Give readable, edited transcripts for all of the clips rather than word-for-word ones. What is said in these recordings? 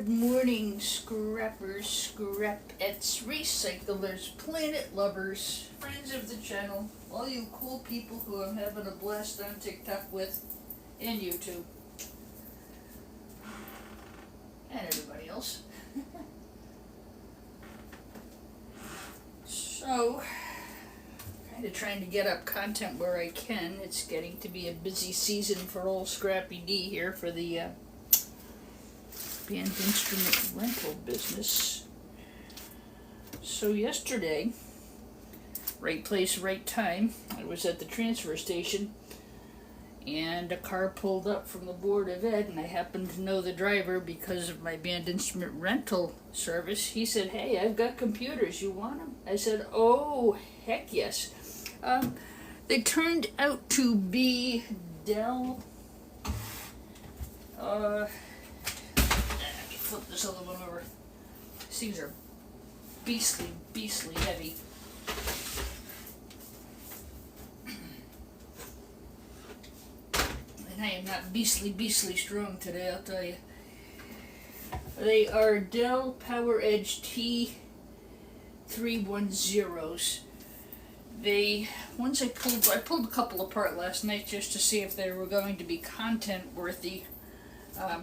Good morning, scrappers, scrapettes, recyclers, planet lovers, friends of the channel, all you cool people who I'm having a blast on TikTok with, and YouTube, and everybody else. So, kind of trying to get up content where I can. It's getting to be a busy season for old Scrappy D here for the band instrument rental business. So yesterday, right place, right time, I was at the transfer station and a car pulled up from the Board of Ed, and I happened to know the driver because of my band instrument rental service. He said, "Hey, I've got computers, you want them?" I said, "Oh, heck yes." They turned out to be Dell, let me flip this other one over. These things are beastly heavy. And I am not beastly strong today, I'll tell you. They are Dell PowerEdge T310s. I pulled a couple apart last night just to see if they were going to be content worthy.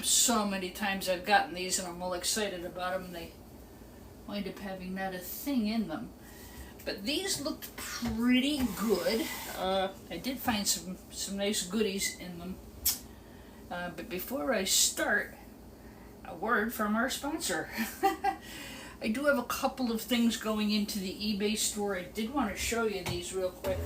So many times I've gotten these and I'm all excited about them, and they wind up having not a thing in them. But these looked pretty good. I did find some nice goodies in them. But before I start, a word from our sponsor. I do have a couple of things going into the eBay store. I did want to show you these real quick.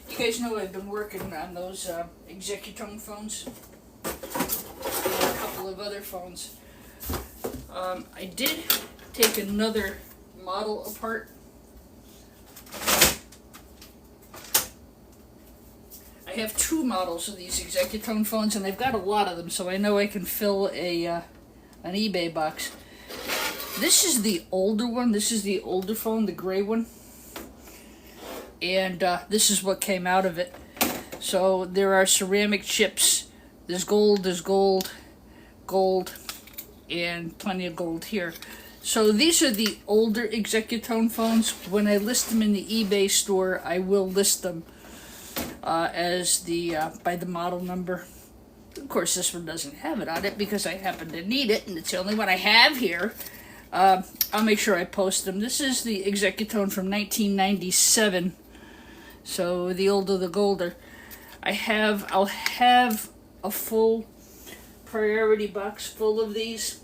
You guys know I've been working on those Executone phones and a couple of other phones. I did take another model apart. I have two models of these Executone phones, and I've got a lot of them, so I know I can fill an eBay box. This is the older one. This is the older phone, the gray one. And this is what came out of it. So there are ceramic chips. There's gold, and plenty of gold here. So these are the older Executone phones. When I list them in the eBay store, I will list them as by the model number. Of course, this one doesn't have it on it because I happen to need it, and it's the only one I have here. I'll make sure I post them. This is the Executone from 1997. So the older the golder. I'll have a full priority box full of these.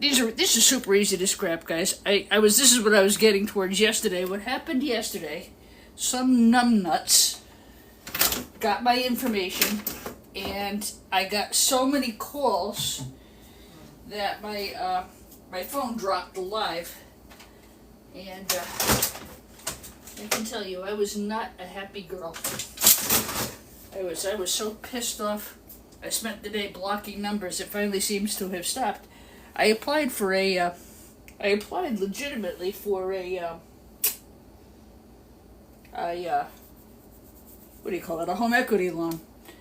This is super easy to scrap, guys. This is what I was getting towards yesterday. What happened yesterday? Some numbnuts got my information, and I got so many calls that my phone dropped alive, and I can tell you, I was not a happy girl. I was so pissed off. I spent the day blocking numbers. It finally seems to have stopped. I applied legitimately for a what do you call it? A home equity loan.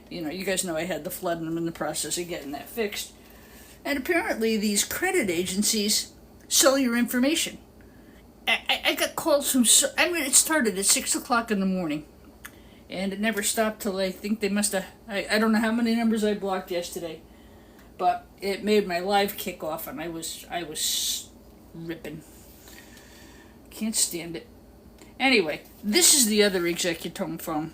You know, you guys know I had the flood, and I'm in the process of getting that fixed. And apparently these credit agencies sell your information. I got calls from, it started at 6 o'clock in the morning, and it never stopped till I think they must have, I don't know how many numbers I blocked yesterday, but it made my live kick off, and I was ripping. Can't stand it. Anyway, this is the other Executone phone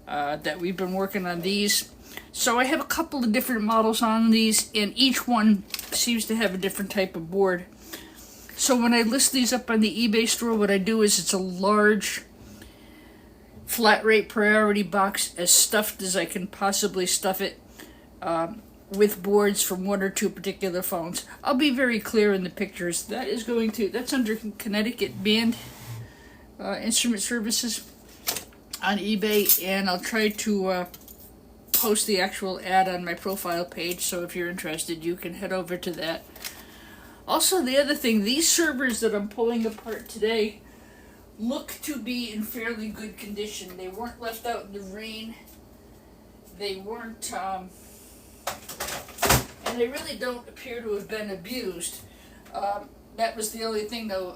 that we've been working on these. So I have a couple of different models on these, and each one seems to have a different type of board. So when I list these up on the eBay store, what I do is it's a large flat rate priority box, as stuffed as I can possibly stuff it, with boards from one or two particular phones. I'll be very clear in the pictures. That's under Connecticut Band Instrument Services on eBay, and I'll try to post the actual ad on my profile page, so if you're interested, you can head over to that. Also, the other thing, these servers that I'm pulling apart today look to be in fairly good condition. They weren't left out in the rain. they weren't, and they really don't appear to have been abused. That was the only thing, though.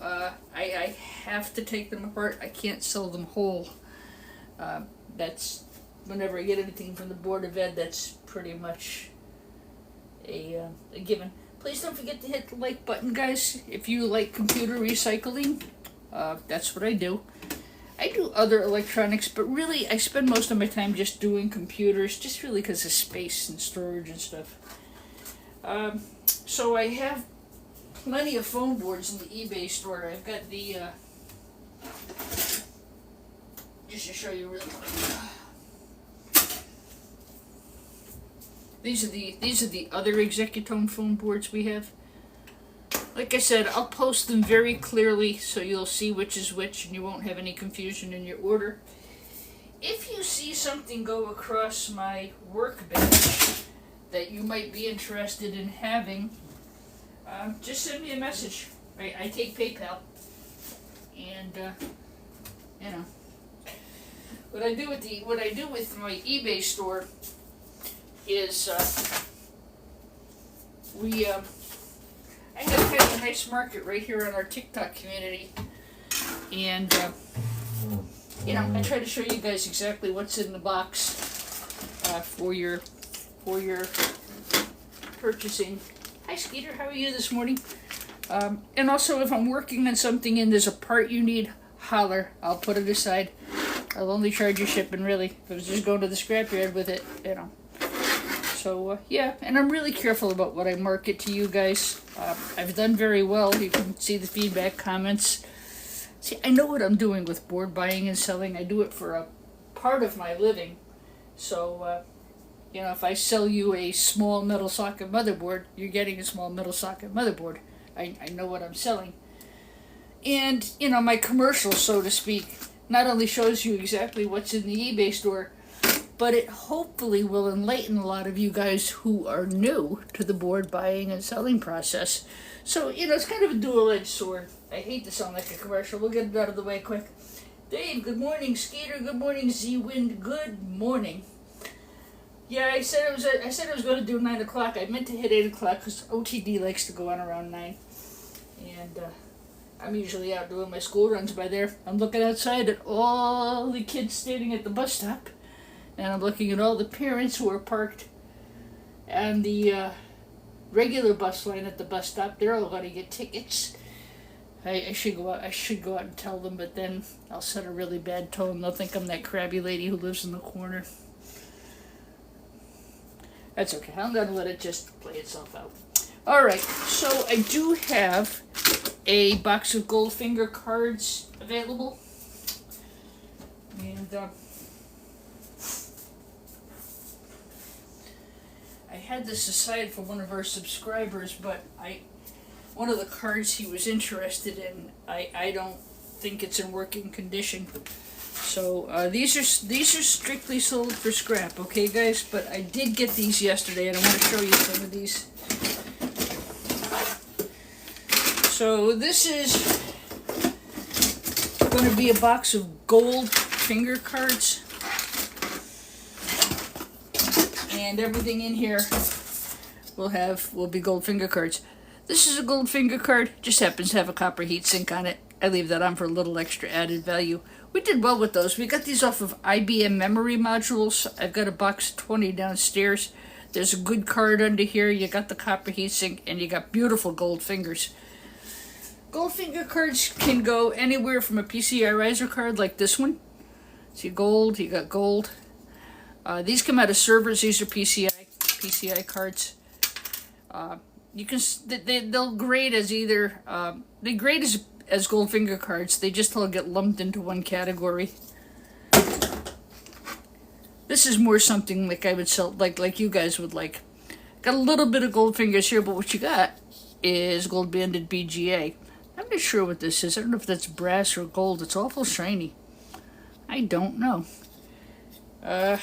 I have to take them apart. I can't sell them whole. That's whenever I get anything from the Board of Ed, that's pretty much a given. Please don't forget to hit the like button, guys. If you like computer recycling, that's what I do. I do other electronics, but really I spend most of my time just doing computers, just really because of space and storage and stuff. So I have plenty of phone boards in the eBay store. I've got the, just to show you real quick. These are the other Executone phone boards we have. Like I said, I'll post them very clearly so you'll see which is which and you won't have any confusion in your order. If you see something go across my workbench that you might be interested in having, just send me a message. I take PayPal, and you know what I do with my eBay store is I have kind of a nice market right here on our TikTok community, and I try to show you guys exactly what's in the box for your purchasing. Hi Skeeter, how are you this morning? And also, if I'm working on something and there's a part you need, holler. I'll put it aside. I'll only charge you shipping, really. If I was just going to the scrapyard with it, So, yeah, and I'm really careful about what I market to you guys. I've done very well. You can see the feedback, comments. See, I know what I'm doing with board buying and selling. I do it for a part of my living. So, if I sell you a small metal socket motherboard, you're getting a small metal socket motherboard. I know what I'm selling. And, my commercial, so to speak, not only shows you exactly what's in the eBay store, but it hopefully will enlighten a lot of you guys who are new to the board buying and selling process. So, it's kind of a dual-edged sword. I hate to sound like a commercial. We'll get it out of the way quick. Dave, good morning. Skeeter, good morning. Z-Wind, good morning. Yeah, I said I was going to do 9 o'clock. I meant to hit 8 o'clock because OTD likes to go on around 9. And I'm usually out doing my school runs by there. I'm looking outside at all the kids standing at the bus stop. And I'm looking at all the parents who are parked on the regular bus line at the bus stop. They're all going to get tickets. I should go out and tell them, but then I'll set a really bad tone. They'll think I'm that crabby lady who lives in the corner. That's okay. I'm going to let it just play itself out. Alright, so I do have a box of Goldfinger cards available. And I had this aside for one of our subscribers, but one of the cards he was interested in, I don't think it's in working condition. So these are strictly sold for scrap, okay guys? But I did get these yesterday and I want to show you some of these. So this is going to be a box of gold finger cards. And everything in here will be gold finger cards. This is a gold finger card, just happens to have a copper heat sink on it. I leave that on for a little extra added value. We did well with those. We got these off of IBM memory modules. I've got a box of 20 downstairs. There's a good card under here. You got the copper heat sink and you got beautiful gold fingers. Gold finger cards can go anywhere from a PCI riser card like this one. See gold, you got gold. These come out of servers. These are PCI cards. They'll grade as either they grade as gold finger cards. They just all get lumped into one category. This is more something like I would sell, like you guys would like. Got a little bit of gold fingers here, but what you got is gold banded BGA. I'm not sure what this is. I don't know if that's brass or gold. It's awful shiny. I don't know. I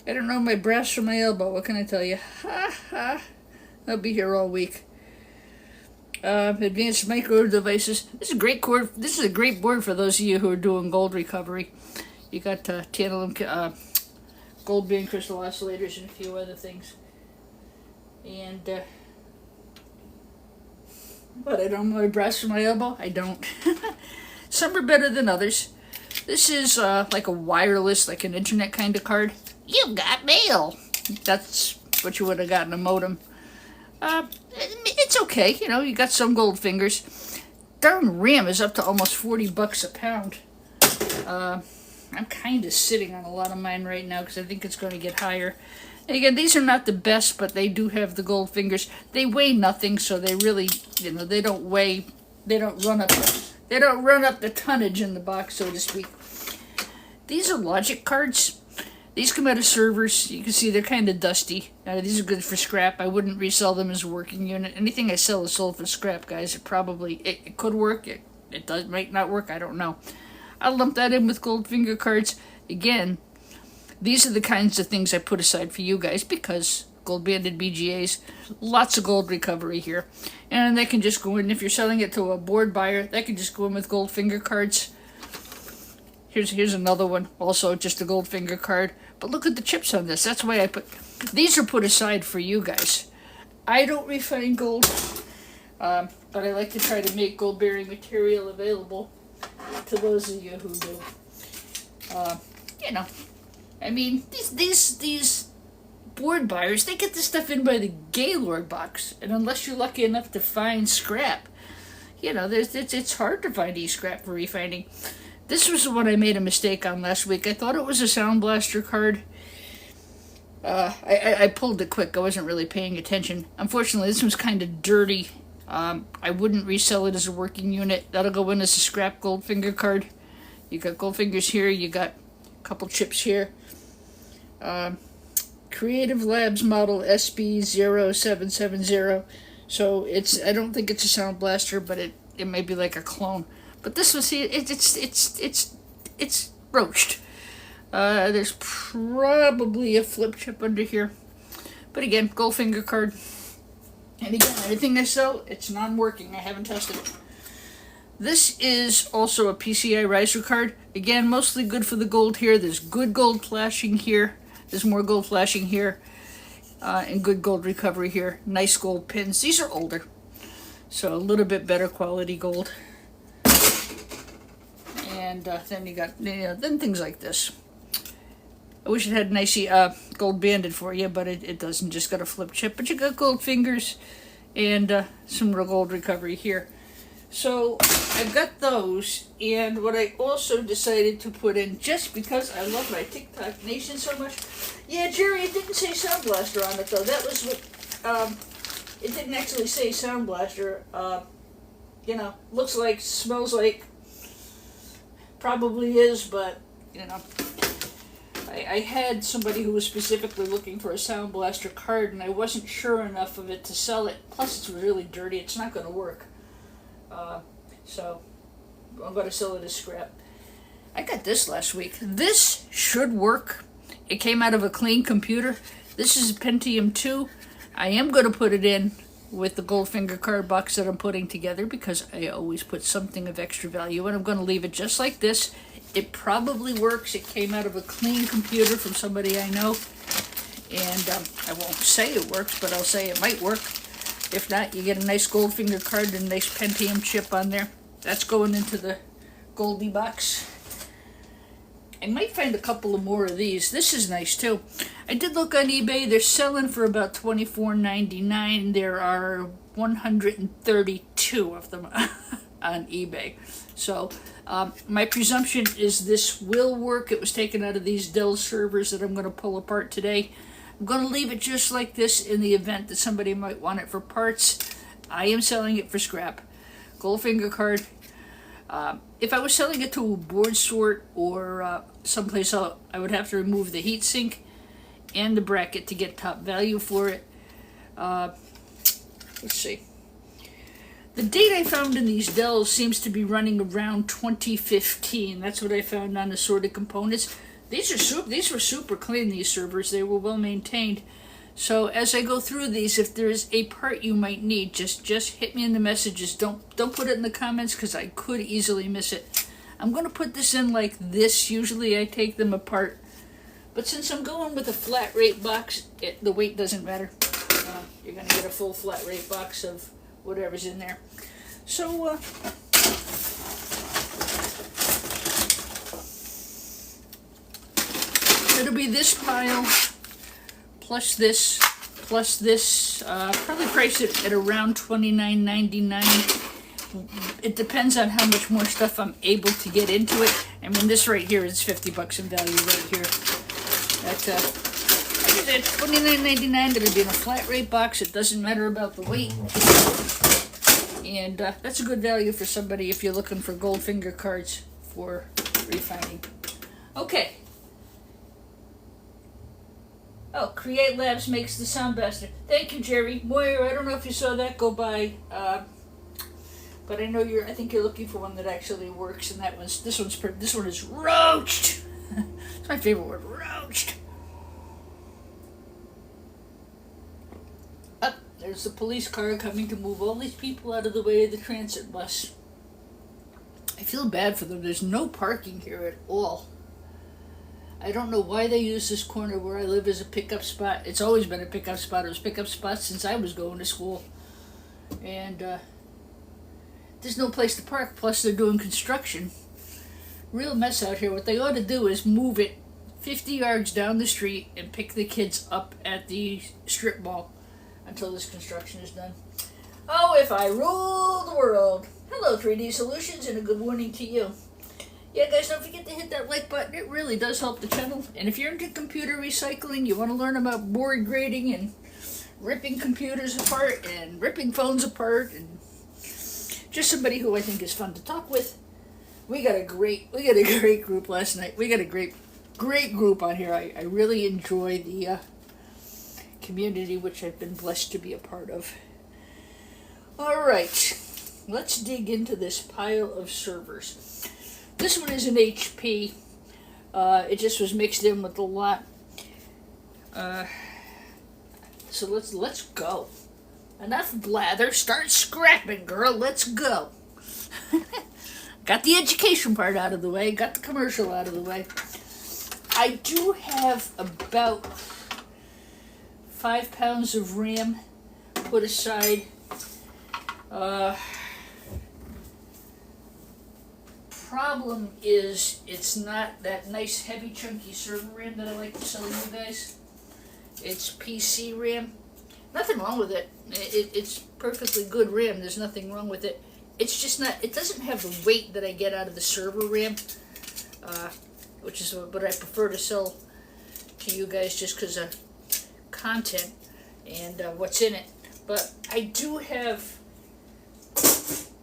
don't know my brass from my elbow. What can I tell you? Ha ha. I'll be here all week. Advanced micro devices. This is a great board for those of you who are doing gold recovery. You got tantalum, gold band crystal oscillators, and a few other things. And but I don't have my brass for my elbow. I don't. Some are better than others. This is like a wireless, like an internet kind of card. You got mail. That's what you would have gotten a modem. It's okay, you know. You got some gold fingers. Darn RAM is up to almost $40 a pound. I'm kind of sitting on a lot of mine right now because I think it's going to get higher. And again, these are not the best, but they do have the gold fingers. They weigh nothing, so they really, you know, they don't weigh. They don't run up. They don't run up the tonnage in the box, so to speak. These are logic cards. These come out of servers. You can see they're kind of dusty. These are good for scrap. I wouldn't resell them as a working unit. Anything I sell is sold for scrap, guys. It could work. It does might not work. I don't know. I'll lump that in with gold finger cards. Again, these are the kinds of things I put aside for you guys because gold banded BGAs, lots of gold recovery here. And they can just go in, if you're selling it to a board buyer, they can just go in with gold finger cards. Here's another one, also just a gold finger card. But look at the chips on this. That's why these are put aside for you guys. I don't refine gold, but I like to try to make gold bearing material available to those of you who do. You know, I mean, these board buyers, they get this stuff in by the Gaylord box, and unless you're lucky enough to find scrap, you know, it's hard to find e-scrap for refining. This was the one I made a mistake on last week. I thought it was a Sound Blaster card. I pulled it quick. I wasn't really paying attention. Unfortunately, this one's kind of dirty. I wouldn't resell it as a working unit. That'll go in as a scrap gold finger card. You got gold fingers here. You got a couple chips here. Creative Labs model SB0770. So I don't think it's a Sound Blaster, but it may be like a clone. But this was here. It's roached. There's probably a flip chip under here. But again, gold finger card. And again, everything I sell, it's non-working. I haven't tested it. This is also a PCI riser card. Again, mostly good for the gold here. There's good gold flashing here. There's more gold flashing here. And good gold recovery here. Nice gold pins. These are older. So a little bit better quality gold. And then you got then things like this. I wish it had nice gold banded for you, but it doesn't. Just got a flip chip. But you got gold fingers and some real gold recovery here. So I've got those, and what I also decided to put in, just because I love my TikTok Nation so much. Yeah, Jerry, it didn't say Sound Blaster on it though. That was what it didn't actually say Sound Blaster. You know, looks like, smells like. Probably is, but, you know, I had somebody who was specifically looking for a Sound Blaster card, and I wasn't sure enough of it to sell it. Plus, it's really dirty. It's not going to work. So, I'm going to sell it as scrap. I got this last week. This should work. It came out of a clean computer. This is a Pentium 2. I am going to put it in with the Goldfinger card box that I'm putting together because I always put something of extra value in. I'm going to leave it just like this. It probably works. It came out of a clean computer from somebody I know. And I won't say it works, but I'll say it might work. If not, you get a nice Goldfinger card and a nice Pentium chip on there. That's going into the Goldie box. I might find a couple of more of these. This is nice too. I did look on eBay. They're selling for about $24.99. There are 132 of them on eBay. So my presumption is this will work. It was taken out of these Dell servers that I'm going to pull apart today. I'm going to leave it just like this in the event that somebody might want it for parts. I am selling it for scrap. Goldfinger card. If I was selling it to a board sort or someplace else, I would have to remove the heatsink and the bracket to get top value for it. Let's see. The date I found in these Dells seems to be running around 2015. That's what I found on assorted components. These were super clean, these servers. They were well maintained. So as I go through these, if there is a part you might need, just hit me in the messages. Don't put it in the comments because I could easily miss it. I'm going to put this in like this. Usually I take them apart. But since I'm going with a flat rate box, the weight doesn't matter. You're going to get a full flat rate box of whatever's in there. So, it'll be this pile, plus this, probably price it at around $29.99. It depends on how much more stuff I'm able to get into it. I mean, this right here is $50 in value right here. That's $29.99. It'll be in a flat rate box. It doesn't matter about the weight. And that's a good value for somebody if you're looking for Goldfinger cards for refining. Okay. Oh, Create Labs makes the sound best. Thank you, Jerry. Moira, I don't know if you saw that go by, but I know I think you're looking for one that actually works, and this one is roached. It's my favorite word, roached. Up, there's the police car coming to move all these people out of the way of the transit bus. I feel bad for them. There's no parking here at all. I don't know why they use this corner where I live as a pickup spot. It's always been a pickup spot. It was a pickup spot since I was going to school. And there's no place to park. Plus they're doing construction. Real mess out here. What they ought to do is move it 50 yards down the street and pick the kids up at the strip mall until this construction is done. Oh, if I rule the world. Hello, 3D Solutions, and a good morning to you. Yeah, guys, don't forget to hit that like button. It really does help the channel. And if you're into computer recycling, you want to learn about board grading and ripping computers apart and ripping phones apart, and just somebody who I think is fun to talk with. We got a great group last night. We got a great group on here. I really enjoy the community which I've been blessed to be a part of. All right, let's dig into this pile of servers. This one is an HP. It just was mixed in with a lot. So let's go. Enough blather. Start scrapping, girl. Let's go. Got the education part out of the way. Got the commercial out of the way. I do have about 5 pounds of RAM put aside. Problem is, it's not that nice heavy chunky server RAM that I like to sell you guys. It's PC RAM. Nothing wrong with it. It's perfectly good RAM. There's nothing wrong with it. It's just not, it doesn't have the weight that I get out of the server RAM, which is what I prefer to sell to you guys just because of content and what's in it. But I do have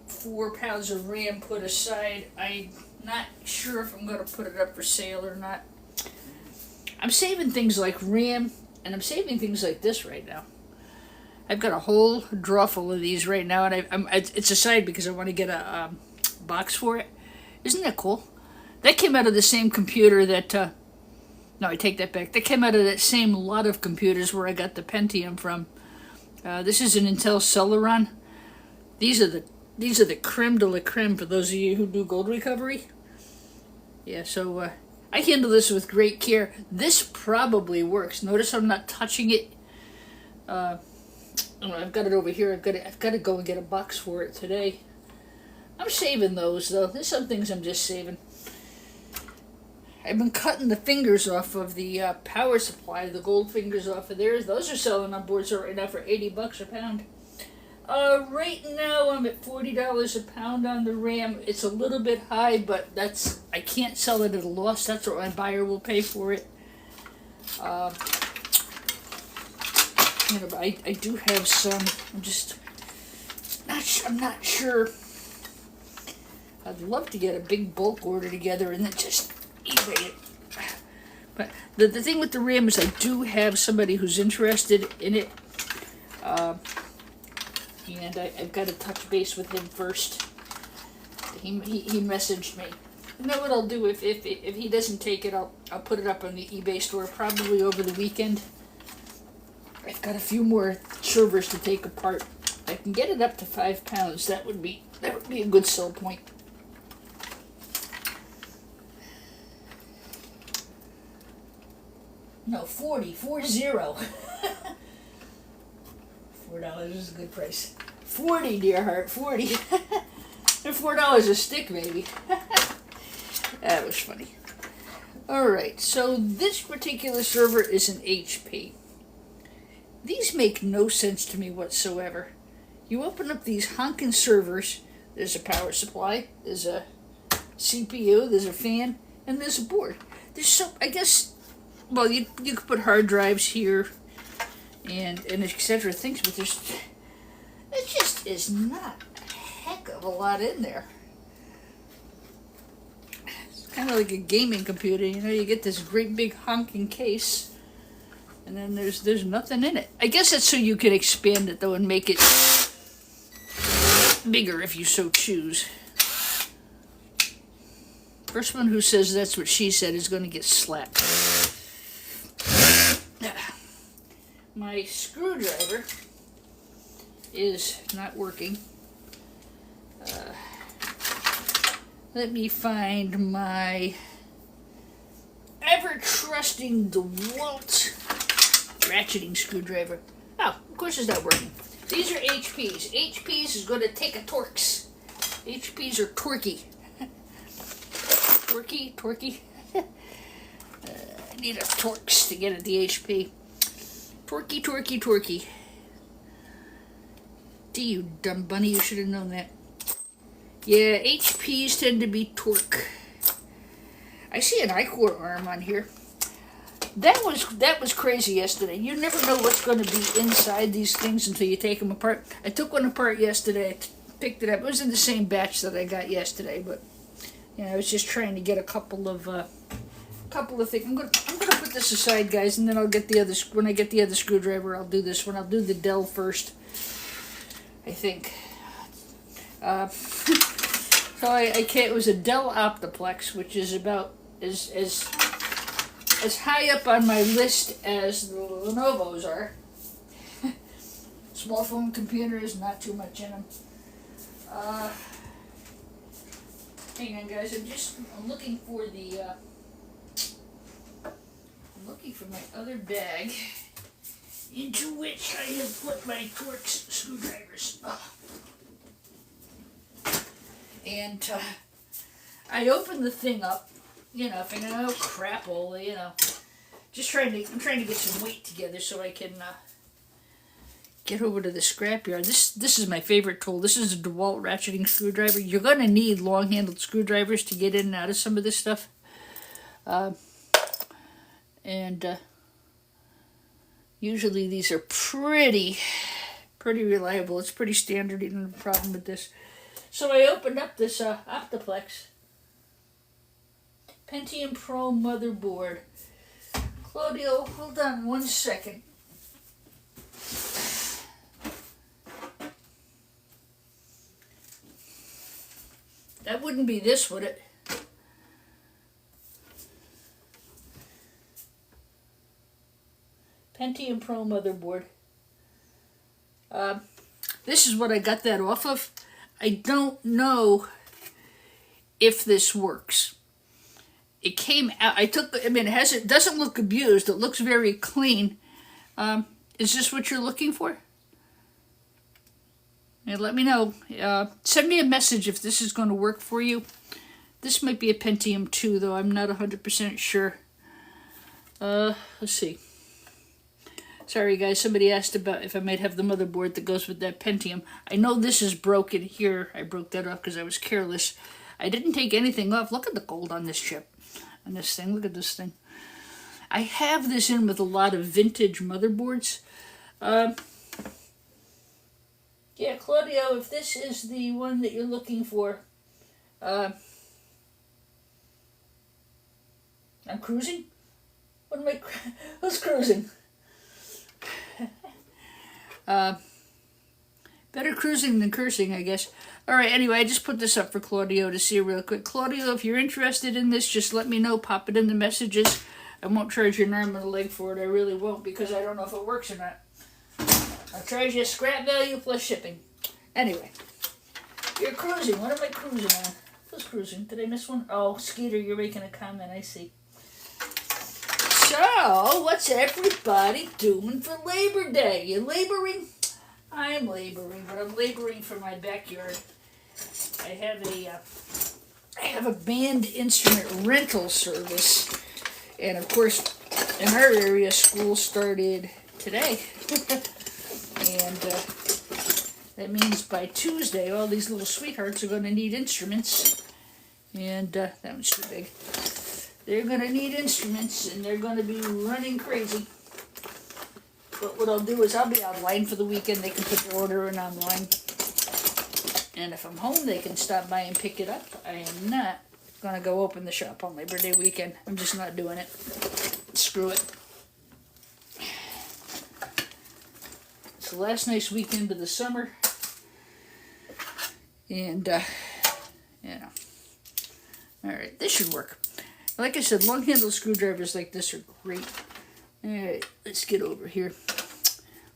4 pounds of RAM put aside. I'm not sure if I'm going to put it up for sale or not. I'm saving things like RAM, and I'm saving things like this right now. I've got a whole drawer full of these right now, and it's aside because I want to get a box for it. Isn't that cool? That came out of the same computer that, no, I take that back. That came out of that same lot of computers where I got the Pentium from. This is an Intel Celeron. These are the creme de la creme for those of you who do gold recovery. Yeah, so I handle this with great care. This probably works. Notice I'm not touching it. I've got it over here. I've got to go and get a box for it today. I'm saving those though. There's some things I'm just saving. I've been cutting the fingers off of the power supply, the gold fingers off of theirs. Those are selling on boards right now for $80 a pound. Right now I'm at $40 a pound on the RAM. It's a little bit high, but I can't sell it at a loss. That's what my buyer will pay for it. I do have some. I'm not sure. I'd love to get a big bulk order together and then just eBay it. But the thing with the RAM is I do have somebody who's interested in it. And I've got to touch base with him first. He messaged me. You know what I'll do if he doesn't take it, I'll put it up on the eBay store probably over the weekend. I've got a few more servers to take apart. I can get it up to 5 pounds. That would be a good sell point. No, 40, 40. $4 is a good price. 40, dear heart, 40. And $4 a stick, maybe. That was funny. Alright, so this particular server is an HP. These make no sense to me whatsoever. You open up these honking servers, there's a power supply, there's a CPU, there's a fan, and there's a board. There's so, I guess, well, you could put hard drives here and etc. things, but it just is not a heck of a lot in there. It's kind of like a gaming computer, you know, you get this great big honking case, and then there's nothing in it. I guess that's so you can expand it, though, and make it bigger if you so choose. First one who says that's what she said is going to get slapped. My screwdriver is not working. Let me find my ever-trusting DeWalt ratcheting screwdriver. Oh, of course it's not working. These are HPs. HPs is going to take a Torx. HPs are Torquey. Torquey. I need a Torx to get at the HP. Torquey. D, you dumb bunny, you should have known that. Yeah, HPs tend to be torque. I see an I-Core arm on here. That was crazy yesterday. You never know what's going to be inside these things until you take them apart. I took one apart yesterday. I picked it up. It was in the same batch that I got yesterday, but I was just trying to get a couple of things. I'm gonna put this aside, guys, and then I'll get the other. When I get the other screwdriver, I'll do this one. I'll do the Dell first, I think. So I can't. It was a Dell Optiplex, which is about as high up on my list as the Lenovo's are. Small phone computers, not too much in them. Hang on, guys. I'm looking for my other bag, into which I have put my Torx screwdrivers. And I opened the thing up, thinking, oh crap, Ola, I'm trying to get some weight together so I can get over to the scrapyard. This is my favorite tool. This is a DeWalt ratcheting screwdriver. You're going to need long-handled screwdrivers to get in and out of some of this stuff. Usually these are pretty reliable. It's pretty standard, even no problem with this. So I opened up this Optiplex Pentium Pro motherboard. Claudio, hold on one second. That wouldn't be this, would it? Pentium Pro motherboard. This is what I got that off of. I don't know if this works. It came out. It doesn't look abused. It looks very clean. Is this what you're looking for? And let me know. Send me a message if this is going to work for you. This might be a Pentium 2, though. I'm not 100% sure. Let's see. Sorry, guys. Somebody asked about if I might have the motherboard that goes with that Pentium. I know this is broken here. I broke that off because I was careless. I didn't take anything off. Look at the gold on this chip. On this thing. Look at this thing. I have this in with a lot of vintage motherboards. Yeah, Claudio, if this is the one that you're looking for, I'm cruising? Who's cruising? Better cruising than cursing, I guess. Alright, anyway, I just put this up for Claudio to see real quick. Claudio, if you're interested in this, just let me know. Pop it in the messages. I won't charge you an arm and a leg for it. I really won't, because I don't know if it works or not. I'll charge you scrap value plus shipping. Anyway, you're cruising. What am I cruising on? Who's cruising? Did I miss one? Oh, Skeeter, you're making a comment. I see. So, So, what's everybody doing for Labor Day? You laboring? I'm laboring, but I'm laboring for my backyard. I have a band instrument rental service, and of course, in our area, school started today, and that means by Tuesday, all these little sweethearts are going to need instruments, and that one's too big. They're going to need instruments, and they're going to be running crazy. But what I'll do is I'll be online for the weekend. They can put their order in online. And if I'm home, they can stop by and pick it up. I am not going to go open the shop on Labor Day weekend. I'm just not doing it. Screw it. It's the last nice weekend of the summer. And, you know. Alright, this should work. Like I said, long handle screwdrivers like this are great. Alright, let's get over here.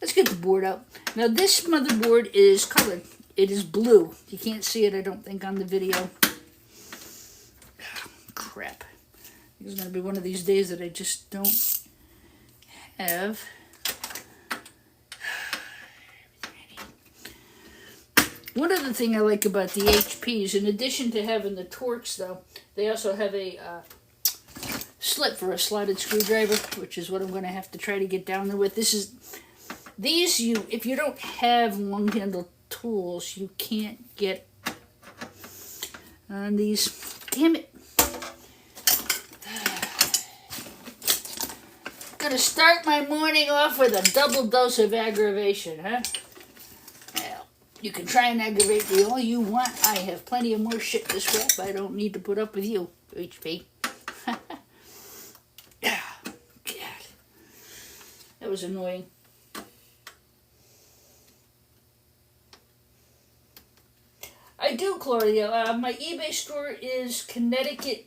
Let's get the board out. Now this motherboard is colored. It is blue. You can't see it, I don't think, on the video. Crap. It's going to be one of these days that I just don't have. One other thing I like about the HPs, in addition to having the Torx though, they also have a slit for a slotted screwdriver, which is what I'm going to have to try to get down there with. If you don't have long handle tools, you can't get on these. Damn it. Gonna start my morning off with a double dose of aggravation, huh? Well, you can try and aggravate me all you want. I have plenty of more shit to scrap. I don't need to put up with you, HP. God. That was annoying. I do, Claudia. My eBay store is Connecticut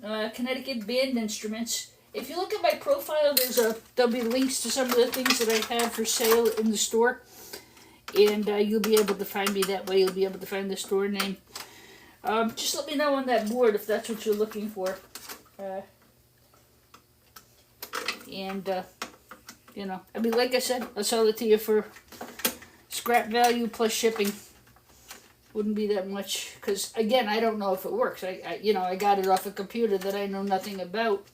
Band Instruments. If you look at my profile, there'll be links to some of the things that I have for sale in the store, and you'll be able to find me that way. You'll be able to find the store name. Just let me know on that board if that's what you're looking for. I mean, like I said, I'll sell it to you for scrap value plus shipping. Wouldn't be that much, because again, I don't know if it works. I got it off a computer that I know nothing about.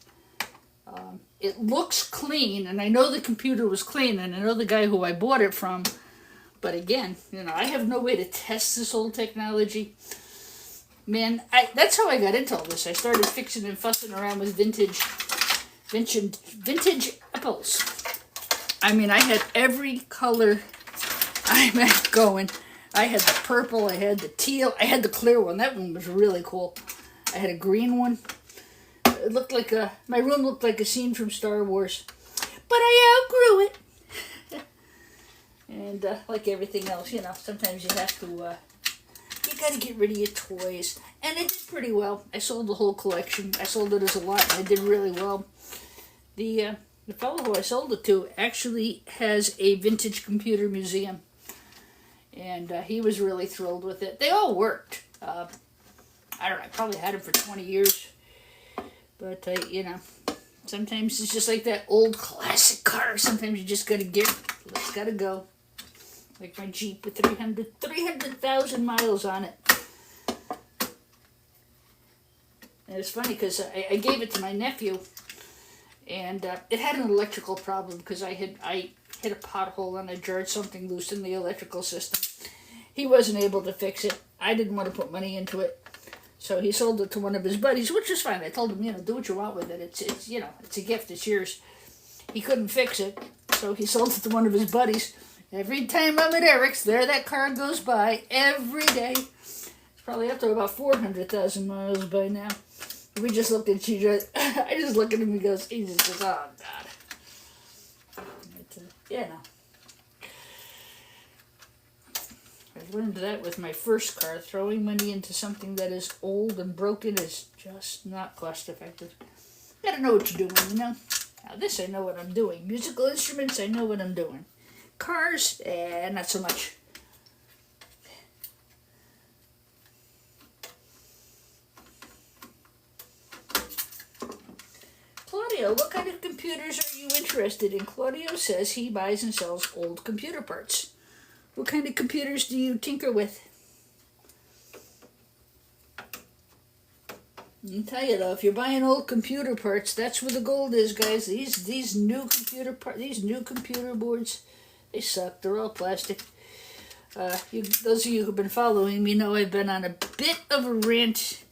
It looks clean, and I know the computer was clean, and I know the guy who I bought it from. But again, I have no way to test this old technology. Man, that's how I got into all this. I started fixing and fussing around with vintage apples. I mean, I had every color I'm at going. I had the purple, I had the teal, I had the clear one. That one was really cool. I had a green one. It looked like my room looked like a scene from Star Wars. But I outgrew it. And like everything else, sometimes you have to, you gotta get rid of your toys. And I did pretty well. I sold the whole collection. I sold it as a lot, and I did really well. The fellow who I sold it to actually has a vintage computer museum. And he was really thrilled with it. They all worked. I don't know, I probably had them for 20 years. But, sometimes it's just like that old classic car. Sometimes you just gotta it's gotta go. Like my Jeep with 300,000 miles on it. And it's funny because I gave it to my nephew. And it had an electrical problem because I hit a pothole and I jarred something loose in the electrical system. He wasn't able to fix it. I didn't want to put money into it. So he sold it to one of his buddies, which is fine. I told him, do what you want with it. It's a gift. It's yours. He couldn't fix it, so he sold it to one of his buddies. Every time I'm at Eric's, there that car goes by every day. It's probably up to about 400,000 miles by now. We just looked at each other. I just look at him and he just goes, oh, God. I learned that with my first car. Throwing money into something that is old and broken is just not cost effective. You gotta know what you're doing, Now this, I know what I'm doing. Musical instruments, I know what I'm doing. Cars, not so much. Claudia, Claudio, what kind of computers are you interested in? Claudio says he buys and sells old computer parts. What kind of computers do you tinker with? I can tell you though, if you're buying old computer parts, that's where the gold is, guys. These new computer boards, they suck. They're all plastic. Those of you who've been following me know I've been on a bit of a rant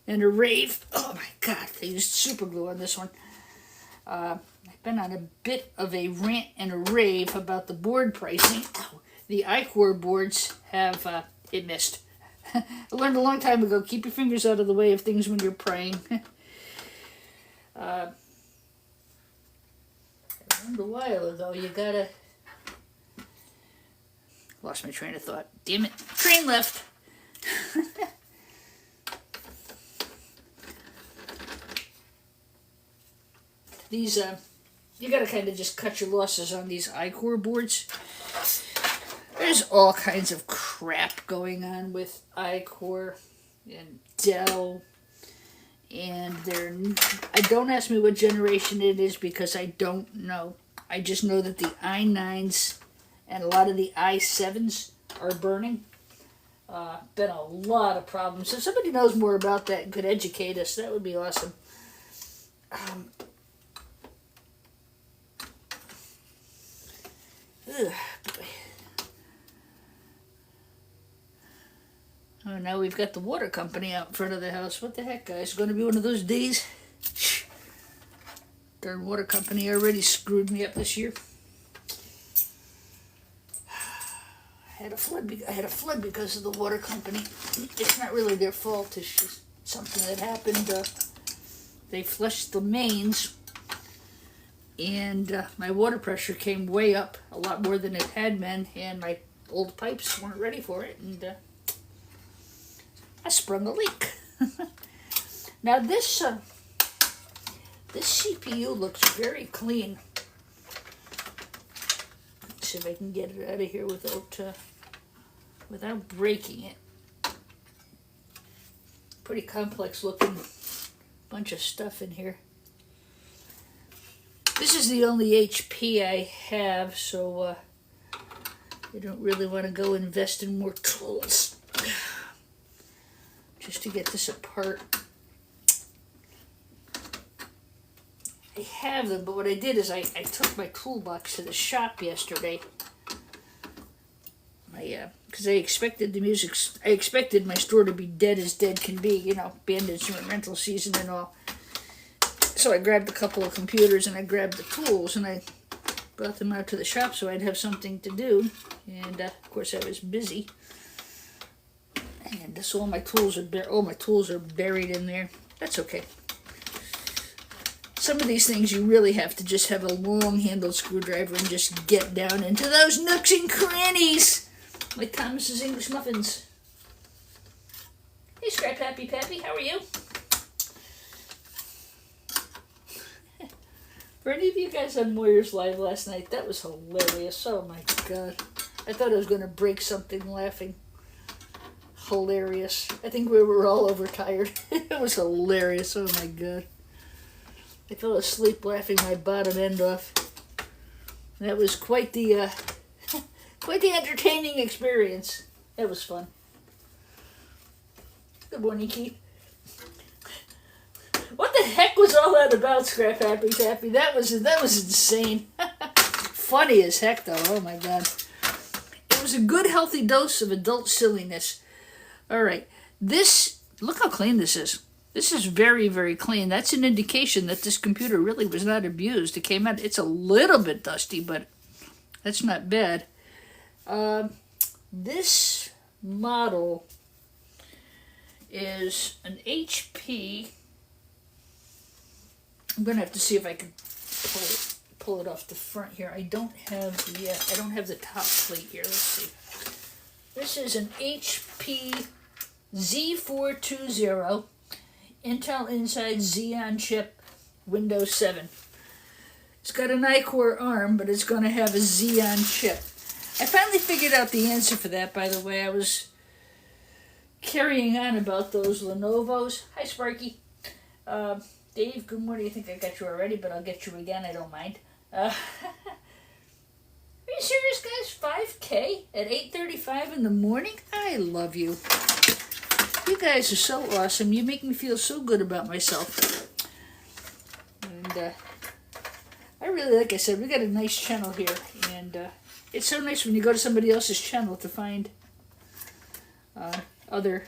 and a rave. Oh my God, they used super glue on this one. I've been on a bit of a rant and a rave about the board pricing. The iQor boards have it missed. I learned a long time ago, keep your fingers out of the way of things when you're praying. I learned a while ago, you gotta... Lost my train of thought. Damn it. Train left. These, you gotta kind of just cut your losses on these iQor boards. There's all kinds of crap going on with iQor and Dell, and don't ask me what generation it is because I don't know. I just know that the i9s and a lot of the i7s are burning. Been a lot of problems. If somebody knows more about that and could educate us, that would be awesome. Boy. Oh, now we've got the water company out in front of the house. What the heck, guys? It's going to be one of those days. Darn water company already screwed me up this year. I had a flood because of the water company. It's not really their fault. It's just something that happened. They flushed the mains, and my water pressure came way up, a lot more than it had been, and my old pipes weren't ready for it, and I sprung a leak. Now this CPU looks very clean. Let's see if I can get it out of here without breaking it. Pretty complex looking bunch of stuff in here. This is the only HP I have, so I don't really want to go invest in more tools just to get this apart. I have them, but what I did is I took my toolbox to the shop yesterday. Because I expected my store to be dead as dead can be, you know, bandits during rental season and all. So I grabbed a couple of computers and I grabbed the tools and I brought them out to the shop so I'd have something to do. And of course I was busy. And so all my tools are buried in there. That's okay. Some of these things you really have to just have a long-handled screwdriver and just get down into those nooks and crannies. Like Thomas's English Muffins. Hey, Scrap Happy Pappy, how are you? For any of you guys on Warriors Live last night, that was hilarious. Oh my God. I thought I was going to break something laughing. Hilarious. I think we were all overtired. It was hilarious. Oh my God. I fell asleep laughing my bottom end off. That was quite the entertaining experience. That was fun. Good morning, Keith. What the heck was all that about, Scrap Happy Tappy? That was insane. Funny as heck, though. Oh my God. It was a good, healthy dose of adult silliness. All right. Look how clean this is. This is very, very clean. That's an indication that this computer really was not abused. It came out, it's a little bit dusty, but that's not bad. This model is an HP. I'm gonna have to see if I can pull it off the front here. I don't have the top plate here. Let's see. This is an HP Z420 Intel Inside Xeon chip, Windows 7. It's got an iQor ARM, but it's going to have a Xeon chip. I finally figured out the answer for that, by the way. I was carrying on about those Lenovo's. Hi, Sparky. The Dave, good morning. I think I got you already, but I'll get you again. I don't mind. Are you serious, guys? 5K at 8:35 in the morning? I love you. You guys are so awesome. You make me feel so good about myself. And I really, like I said, we got a nice channel here. And it's so nice when you go to somebody else's channel to find other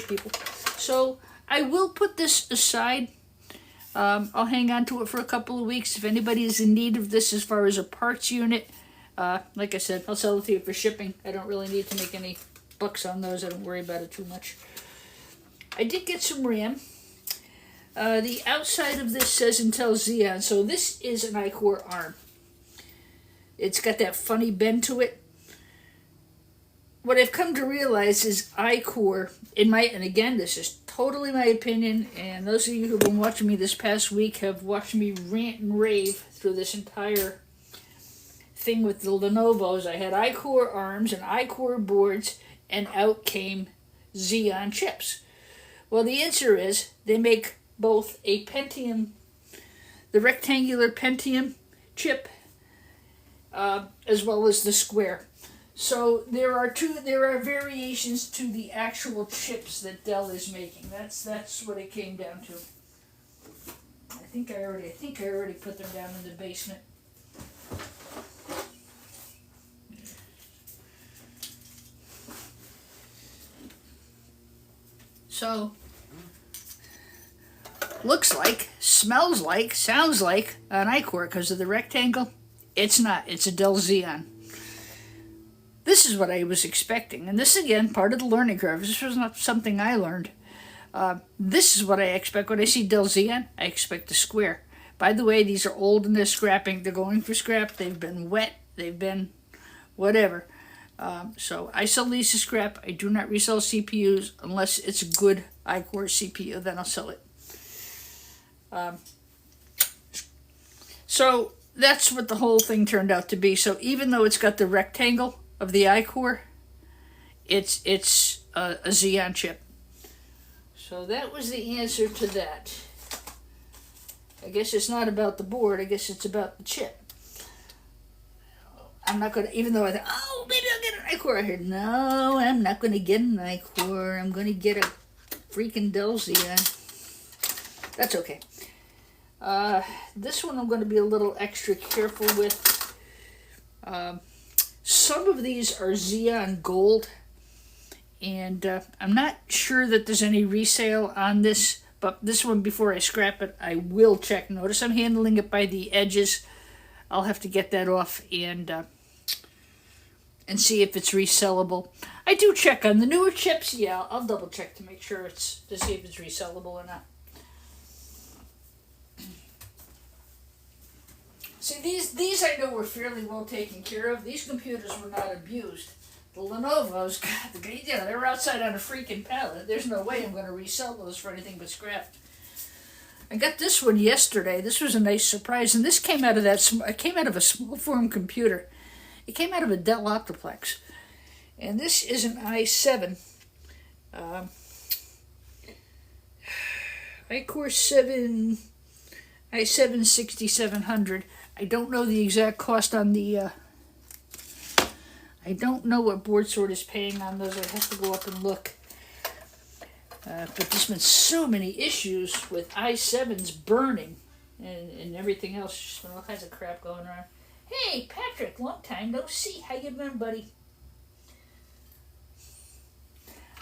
people. So I will put this aside. I'll hang on to it for a couple of weeks. If anybody is in need of this as far as a parts unit, like I said, I'll sell it to you for shipping. I don't really need to make any bucks on those. I don't worry about it too much. I did get some RAM. The outside of this says Intel Xeon, so this is an iCore ARM. It's got that funny bend to it. What I've come to realize is iCore, and again, this is totally my opinion, and those of you who've been watching me this past week have watched me rant and rave through this entire thing with the Lenovo's. I had iCore ARMs and iCore boards, and out came Xeon chips. Well, the answer is they make both a Pentium, the rectangular Pentium chip, as well as the square. So there are variations to the actual chips that Dell is making. That's what it came down to. I think I already put them down in the basement. So looks like, smells like, sounds like an iCore because of the rectangle. It's not. It's a Dell Xeon. This is what I was expecting. And this, again, part of the learning curve. This was not something I learned. This is what I expect. When I see Dell Xeon, I expect a square. By the way, these are old and they're scrapping. They're going for scrap. They've been wet. They've been whatever. So I sell these to scrap. I do not resell CPUs unless it's a good iCore CPU. Then I'll sell it. So that's what the whole thing turned out to be. So even though it's got the rectangle of the iCore, it's a Xeon chip. So that was the answer to that. I guess it's not about the board. I guess it's about the chip. I'm not going to, even though I thought, oh, maybe I'll get an iCore here. No, I'm not going to get an iCore. I'm going to get a freaking Dell Xeon. That's okay. This one I'm going to be a little extra careful with. Some of these are Xeon Gold, and I'm not sure that there's any resale on this, but this one, before I scrap it, I will check. Notice I'm handling it by the edges. I'll have to get that off and see if it's resellable. I do check on the newer chips. Yeah, I'll double check to make sure to see if it's resellable or not. See, these I know were fairly well taken care of. These computers were not abused. The Lenovo's, God, they're outside on a freaking pallet. There's no way I'm going to resell those for anything but scrap. I got this one yesterday. This was a nice surprise, and this came out of a small form computer. It came out of a Dell Optiplex, and this is an i7. iCore 7 i7 6700. I don't know the exact cost on the, I don't know what board sort is paying on those. I have to go up and look. But there's been so many issues with i7s burning and everything else. There's been all kinds of crap going around. Hey, Patrick, long time no see. How you been, buddy?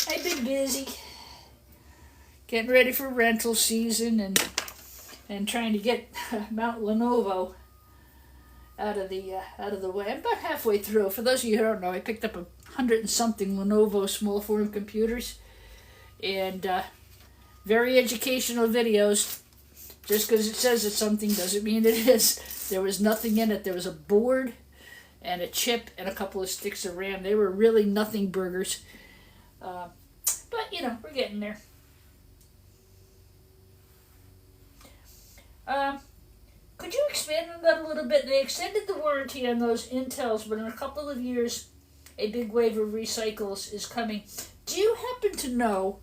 I've been busy getting ready for rental season and trying to get Mount Lenovo out of the way. I'm about halfway through. For those of you who don't know, I picked up 100 and something Lenovo small form computers, and very educational videos. Just because it says it's something doesn't mean it is. There was nothing in it. There was a board and a chip and a couple of sticks of RAM. They were really nothing burgers. But, you know, we're getting there. Could you expand on that a little bit? They extended the warranty on those Intels, but in a couple of years, a big wave of recycles is coming. Do you happen to know,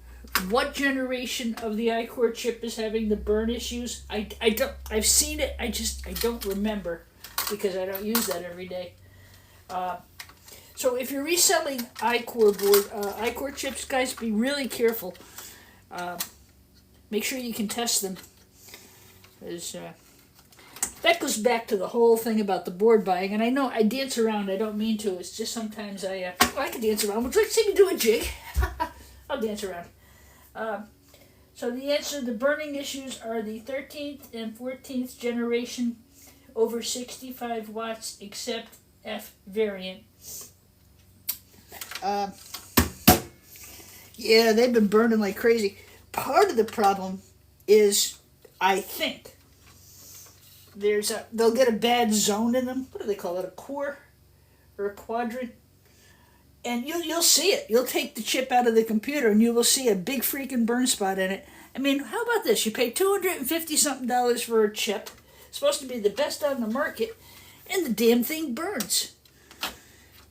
what generation of the iCore chip is having the burn issues. I don't, I've seen it, I don't remember because I don't use that every day. So if you're reselling iCore chips, guys, be really careful. Make sure you can test them. Because that goes back to the whole thing about the board buying. And I know I dance around, I don't mean to. It's just sometimes I can dance around. Would you like to see me do a jig? I'll dance around. So the answer, the burning issues are the 13th and 14th generation over 65 watts except F variant. Yeah, they've been burning like crazy. Part of the problem is, I think, they'll get a bad zone in them. What do they call it? A core or a quadrant? And you'll see it. You'll take the chip out of the computer and you will see a big freaking burn spot in it. I mean, how about this? You pay $250 something for a chip, supposed to be the best on the market, and the damn thing burns.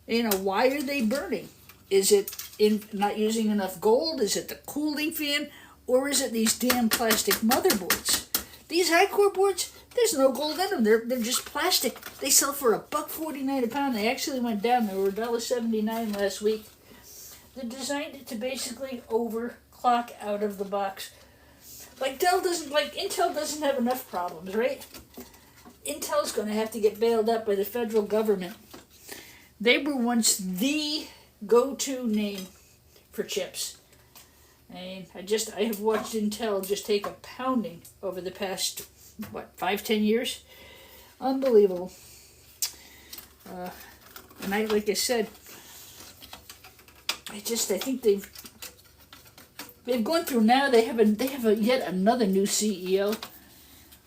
You know, why are they burning? Is it in not using enough gold? Is it the cooling fan? Or is it these damn plastic motherboards? These iCore boards, there's no gold in them. They're just plastic. They sell for $1.49 a pound. They actually went down. They were $1.79 last week. They're designed to basically overclock out of the box. Intel doesn't have enough problems, right? Intel's going to have to get bailed out by the federal government. They were once the go-to name for chips. I have watched Intel just take a pounding over the past, 5-10 years? Unbelievable. And like I said, I think they've gone through now. They have yet another new CEO.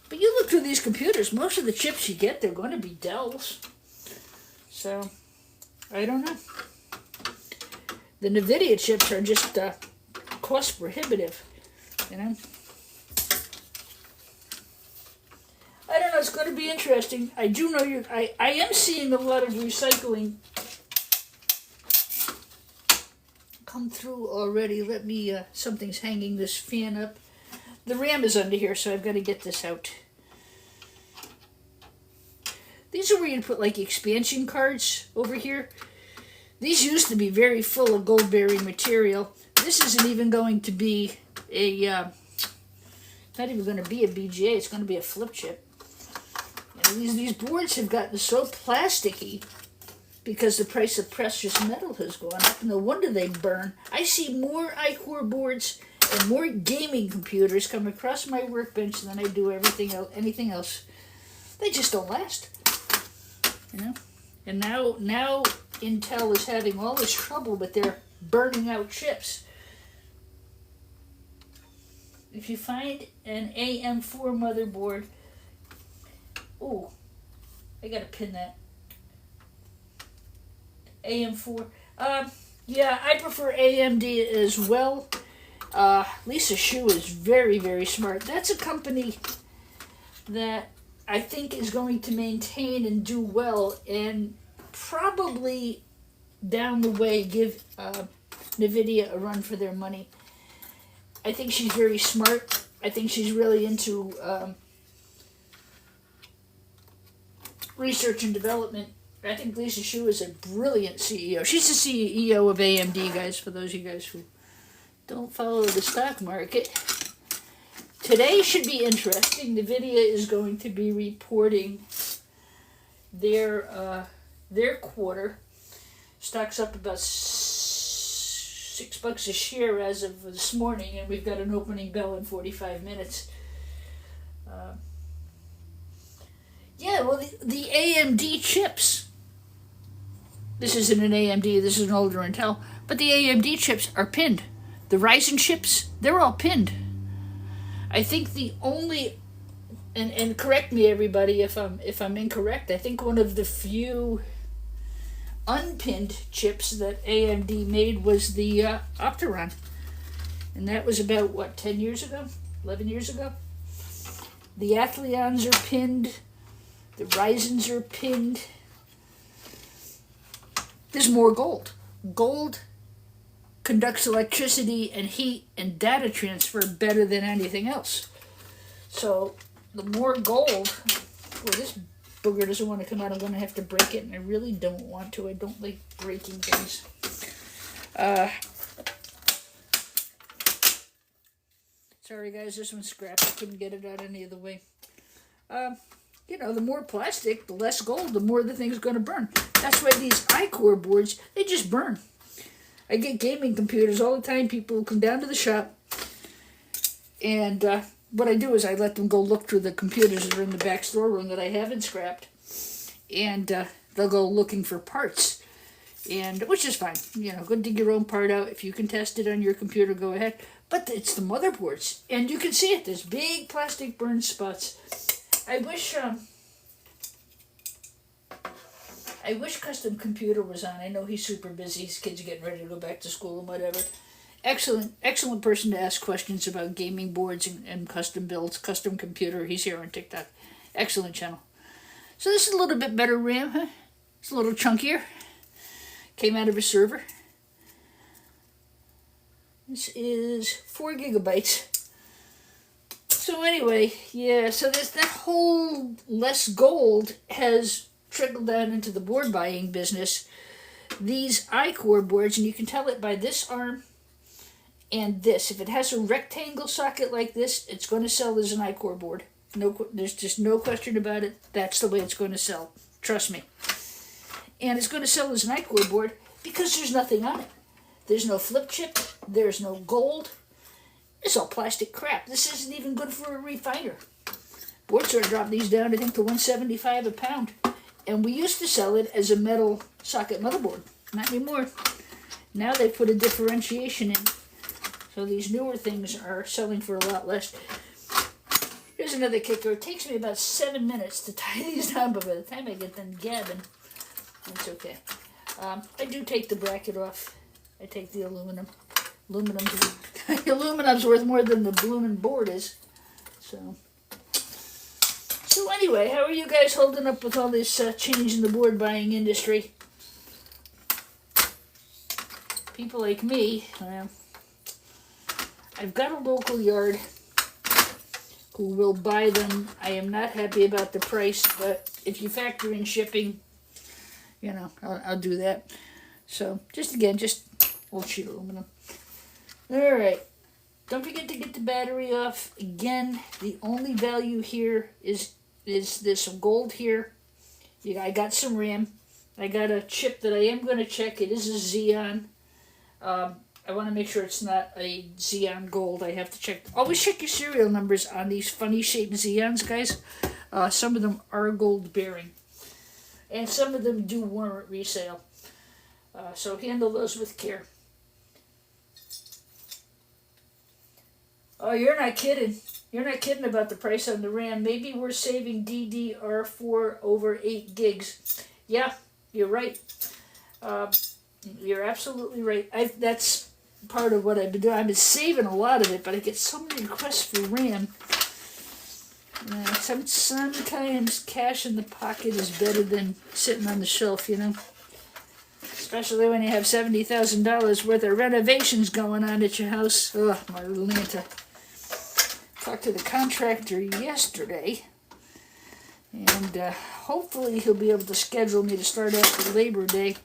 But you look through these computers, most of the chips you get, they're going to be Dells. So, I don't know. The NVIDIA chips are just cost prohibitive, you know. I don't know, it's going to be interesting. I do know I am seeing a lot of recycling come through already. Let me, something's hanging this fan up. The RAM is under here, so I've got to get this out. These are where you put like expansion cards over here. These used to be very full of gold-bearing material. This isn't even going to be not even going to be a BGA. It's going to be a flip chip. And these boards have gotten so plasticky because the price of precious metal has gone up. No wonder they burn. I see more iCore boards and more gaming computers come across my workbench than I do anything else. They just don't last. You know? And now Intel is having all this trouble with their burning out chips. If you find an AM4 motherboard, ooh, I gotta pin that. AM4. Yeah, I prefer AMD as well. Lisa Shu is very, very smart. That's a company that I think is going to maintain and do well, and probably down the way give NVIDIA a run for their money. I think she's very smart. I think she's really into research and development. I think Lisa Shu is a brilliant CEO. She's the CEO of AMD, guys, for those of you guys who don't follow the stock market. Today should be interesting. NVIDIA is going to be reporting their quarter. Stock's up about $6 a share as of this morning, and we've got an opening bell in 45 minutes. The AMD chips. This isn't an AMD, this is an older Intel, but the AMD chips are pinned. The Ryzen chips, they're all pinned. I think the only, and correct me everybody if I'm incorrect, I think one of the few unpinned chips that AMD made was the Opteron. And that was about, 10 years ago? 11 years ago? The Athleons are pinned. The Ryzens are pinned. There's more gold. Gold conducts electricity and heat and data transfer better than anything else. So the more gold, well, this booger doesn't want to come out. I'm going to have to break it, and I really don't want to. I don't like breaking things. Sorry guys, this one's scrapped. I couldn't get it out any other way. You know, the more plastic, the less gold, the more the thing's going to burn. That's why these iCore boards, they just burn. I get gaming computers all the time. People come down to the shop, and what I do is I let them go look through the computers that are in the back storeroom that I haven't scrapped, and they'll go looking for parts, and which is fine. You know, go dig your own part out. If you can test it on your computer, go ahead. But it's the motherboards, and you can see it. There's big plastic burn spots. I wish Custom Computer was on. I know he's super busy. His kids are getting ready to go back to school and whatever. Excellent person to ask questions about gaming boards and custom builds. Custom Computer, he's here on TikTok. Excellent channel. So this is a little bit better RAM, huh? It's a little chunkier. Came out of a server. This is 4 gigabytes. So anyway, yeah, so there's that whole less gold has trickled down into the board buying business. These iCore boards, and you can tell it by this arm and this. If it has a rectangle socket like this, it's going to sell as an iCore board. No, there's just no question about it. That's the way it's going to sell. Trust me. And it's going to sell as an iCore board because there's nothing on it. There's no flip chip. There's no gold. It's all plastic crap. This isn't even good for a refiner. Board sort of dropped these down, I think, to $175 a pound. And we used to sell it as a metal socket motherboard. Not anymore. Now they put a differentiation in. So these newer things are selling for a lot less. Here's another kicker. It takes me about 7 minutes to tie these down, but by the time I get them gabbing, it's okay. I do take the bracket off. I take the aluminum. Aluminum's worth more than the blooming board is. So anyway, how are you guys holding up with all this change in the board buying industry? People like me, I've got a local yard who will buy them. I am not happy about the price, but if you factor in shipping, you know, I'll do that. So just old sheet aluminum. Alright, don't forget to get the battery off. Again, the only value here is there's some gold here. I got some RAM. I got a chip that I am going to check. It is a Xeon. I want to make sure it's not a Xeon Gold. I have to check. Always check your serial numbers on these funny shaped Xeons, guys. Some of them are gold bearing. And some of them do warrant resale. So handle those with care. Oh, you're not kidding. You're not kidding about the price on the RAM. Maybe we're saving DDR4 over 8 gigs. Yeah, you're right. You're absolutely right. That's part of what I've been doing. I've been saving a lot of it, but I get so many requests for RAM. Sometimes cash in the pocket is better than sitting on the shelf, you know. Especially when you have $70,000 worth of renovations going on at your house. Oh, my Atlanta. Talked to the contractor yesterday, and hopefully he'll be able to schedule me to start after Labor Day,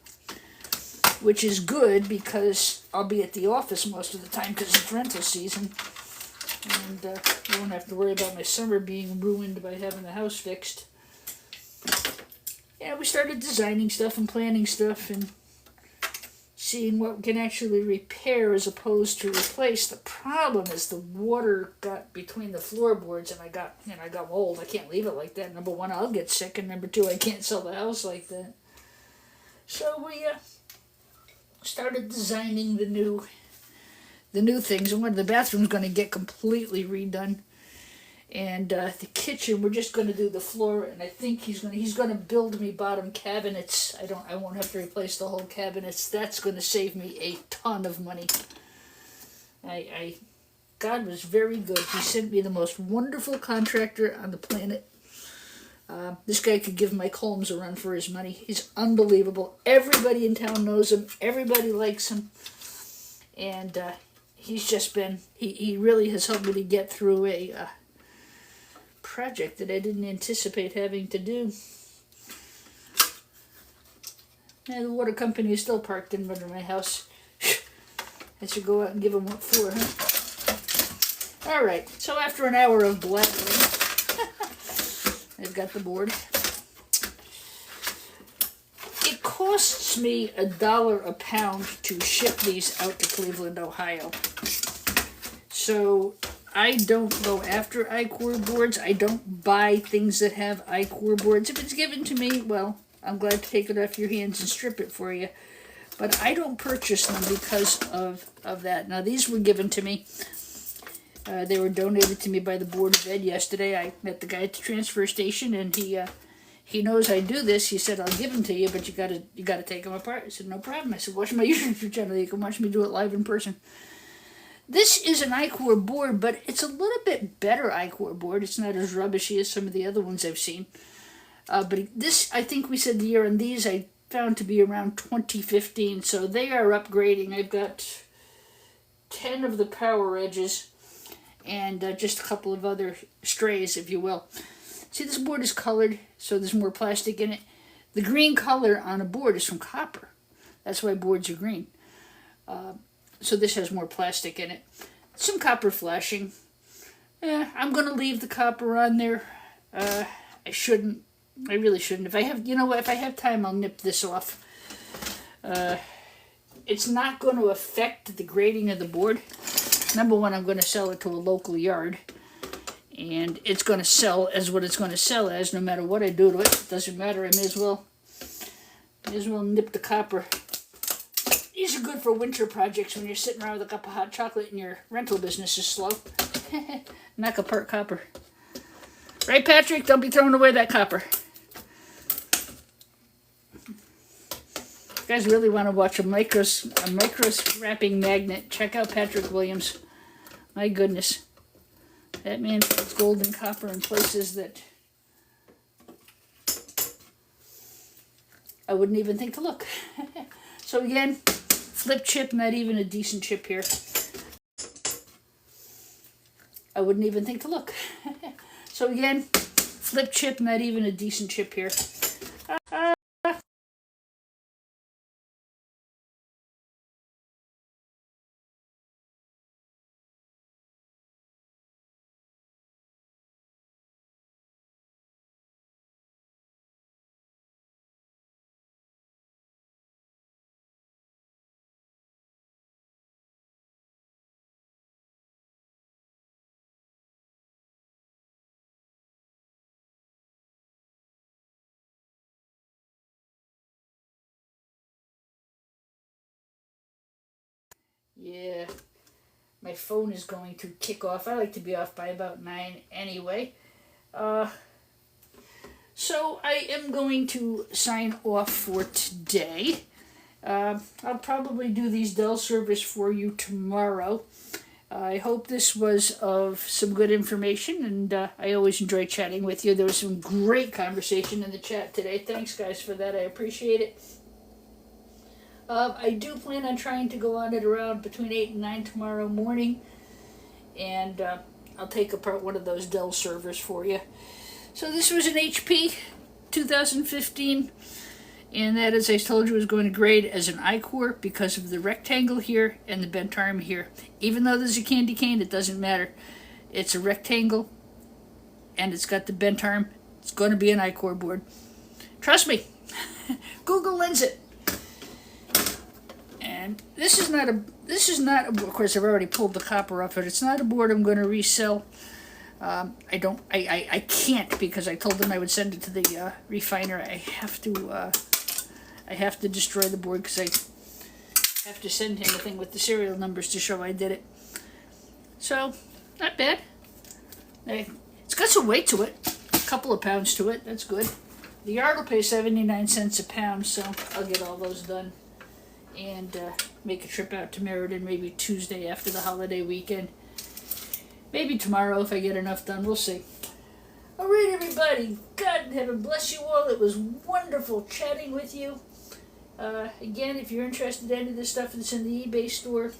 which is good because I'll be at the office most of the time because it's rental season, and I won't have to worry about my summer being ruined by having the house fixed. Yeah, we started designing stuff and planning stuff and seeing what we can actually repair as opposed to replace. The problem is the water got between the floorboards, and I got mold. I can't leave it like that. Number one, I'll get sick, and number two, I can't sell the house like that. So we started designing the new things, and one of the bathrooms going to get completely redone. And the kitchen, we're just going to do the floor, and I think he's going to build me bottom cabinets. I won't have to replace the whole cabinets. That's going to save me a ton of money. God was very good. He sent me the most wonderful contractor on the planet. This guy could give Mike Holmes a run for his money. He's unbelievable. Everybody in town knows him. Everybody likes him. and he's just been, he really has helped me to get through a project that I didn't anticipate having to do. And the water company is still parked in front of my house. I should go out and give them what for, huh? All right, so after an hour of blabbering, I've got the board. It costs me $1 a pound to ship these out to Cleveland, Ohio. So I don't go after I-Core boards. I don't buy things that have I-Core boards. If it's given to me, well, I'm glad to take it off your hands and strip it for you. But I don't purchase them because of that. Now, these were given to me. They were donated to me by the Board of Ed yesterday. I met the guy at the transfer station, and he knows I do this. He said, I'll give them to you, but you gotta take them apart. I said, no problem. I said, watch my YouTube channel. You can watch me do it live in person. This is an I-Core board, but it's a little bit better I-Core board. It's not as rubbishy as some of the other ones I've seen. But this, I think we said the year on these, I found to be around 2015, so they are upgrading. I've got 10 of the power edges and just a couple of other strays, if you will. See, this board is colored, so there's more plastic in it. The green color on a board is from copper. That's why boards are green. So this has more plastic in it. Some copper flashing. I'm going to leave the copper on there. I shouldn't. I really shouldn't. If I have, you know what, if I have time, I'll nip this off. It's not going to affect the grading of the board. Number one, I'm going to sell it to a local yard. And it's going to sell as what it's going to sell as, no matter what I do to it. It doesn't matter. I may as well nip the copper. These are good for winter projects when you're sitting around with a cup of hot chocolate and your rental business is slow. Knock apart copper. Right, Patrick? Don't be throwing away that copper. If you guys really want to watch a micro scrapping magnet, check out Patrick Williams. My goodness. That man puts gold and copper in places that I wouldn't even think to look. So again, flip chip, not even a decent chip here. I wouldn't even think to look. So again, flip chip, not even a decent chip here. Yeah, my phone is going to kick off. I like to be off by about 9 anyway. So I am going to sign off for today. I'll probably do these Dell servers for you tomorrow. I hope this was of some good information, and I always enjoy chatting with you. There was some great conversation in the chat today. Thanks, guys, for that. I appreciate it. I do plan on trying to go on at around between 8 and 9 tomorrow morning, and I'll take apart one of those Dell servers for you. So this was an HP 2015, and that, as I told you, is going to grade as an I-Core because of the rectangle here and the bent arm here. Even though there's a candy cane, it doesn't matter. It's a rectangle, and it's got the bent arm. It's going to be an I-Core board. Trust me. Google Lens it. And this is not, of course, I've already pulled the copper off it. It's not a board I'm going to resell. I can't, because I told them I would send it to the refiner. I have to destroy the board because I have to send him a thing with the serial numbers to show I did it. So, not bad. It's got some weight to it. A couple of pounds to it. That's good. The yard will pay 79 cents a pound, so I'll get all those done. And make a trip out to Meriden maybe Tuesday after the holiday weekend. Maybe tomorrow if I get enough done. We'll see. All right, everybody. God in heaven bless you all. It was wonderful chatting with you. Again, if you're interested in any of this stuff that's in the eBay store,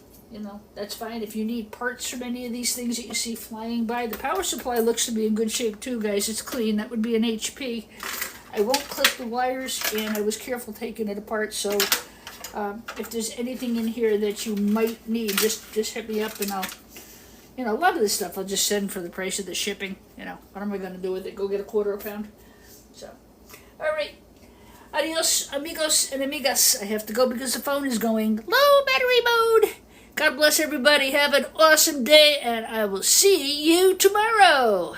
that's fine. If you need parts from any of these things that you see flying by, the power supply looks to be in good shape too, guys. It's clean. That would be an HP. I won't clip the wires, and I was careful taking it apart, so if there's anything in here that you might need, just hit me up, and I'll, a lot of this stuff I'll just send for the price of the shipping. What am I going to do with it? Go get a quarter a pound? So, all right. Adios, amigos and amigas. I have to go because the phone is going low battery mode. God bless everybody. Have an awesome day, and I will see you tomorrow.